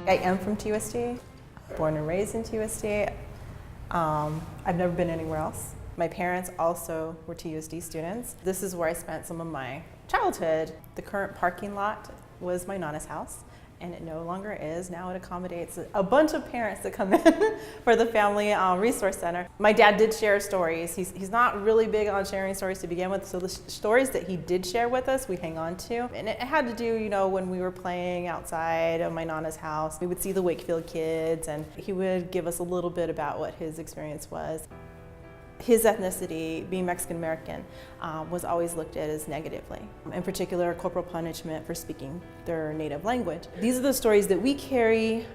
I am from TUSD, born and raised in TUSD. I've never been anywhere else. My parents also were TUSD students. This is where I spent some of my childhood. The current parking lot was my Nana's house, and it no longer is. Now it accommodates a bunch of parents that come in for the Family Resource Center. My dad did share stories. He's not really big on sharing stories to begin with, so the stories that he did share with us, we hang on to. And it had to do, you know, when we were playing outside of my Nana's house, we would see the Wakefield kids, and he would give us a little bit about what his experience was. His ethnicity, being Mexican-American, was always looked at as negatively. In particular, corporal punishment for speaking their native language. These are the stories that we carry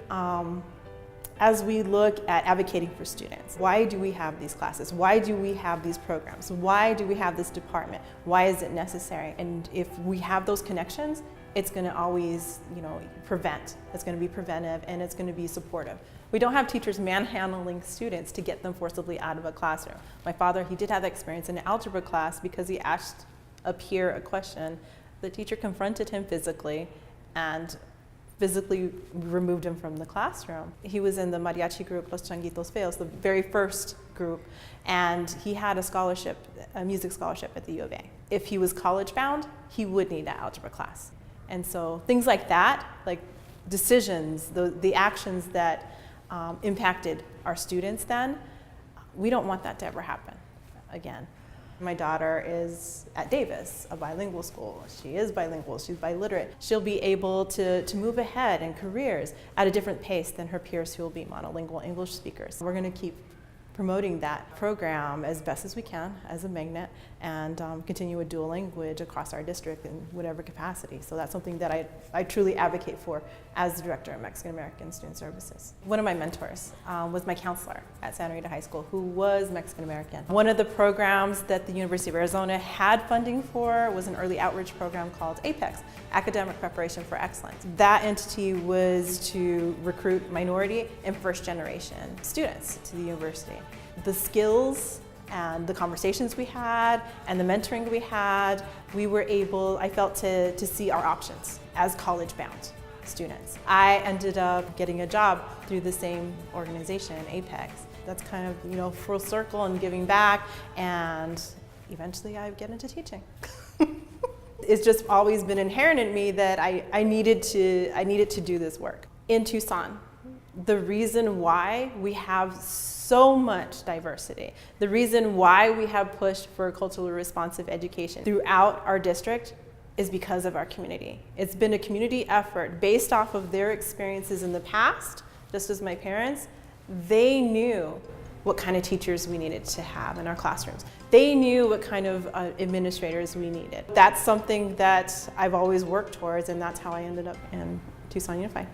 as we look at advocating for students. Why do we have these classes? Why do we have these programs? Why do we have this department? Why is it necessary? And if we have those connections, it's going to always, prevent. It's going to be preventive, and it's going to be supportive. We don't have teachers manhandling students to get them forcibly out of a classroom. My father, he did have that experience in an algebra class because he asked a peer a question. The teacher confronted him physically and physically removed him from the classroom. He was in the mariachi group, Los Changuitos Feos, the very first group, and he had a scholarship, a music scholarship at the U of A. If he was college bound, he would need that algebra class. And so things like that, like decisions, the actions that impacted our students then, we don't want that to ever happen again. My daughter is at Davis, a bilingual school. She is bilingual, she's biliterate. She'll be able to move ahead in careers at a different pace than her peers who will be monolingual English speakers. We're going to keep promoting that program as best as we can as a magnet, and continue with dual language across our district in whatever capacity. So that's something that I truly advocate for as the Director of Mexican American Student Services. One of my mentors was my counselor at Santa Rita High School, who was Mexican American. One of the programs that the University of Arizona had funding for was an early outreach program called APEX, Academic Preparation for Excellence. That entity was to recruit minority and first generation students to the university. The skills and the conversations we had and the mentoring we had, we were able, I felt, to see our options as college-bound students. I ended up getting a job through the same organization, APEX. That's kind of, full circle and giving back, and eventually I get into teaching. It's just always been inherent in me that I needed to do this work. In Tucson, the reason why we have so much diversity, the reason why we have pushed for culturally responsive education throughout our district is because of our community. It's been a community effort based off of their experiences in the past, just as my parents. They knew what kind of teachers we needed to have in our classrooms. They knew what kind of administrators we needed. That's something that I've always worked towards, and that's how I ended up in Tucson Unified.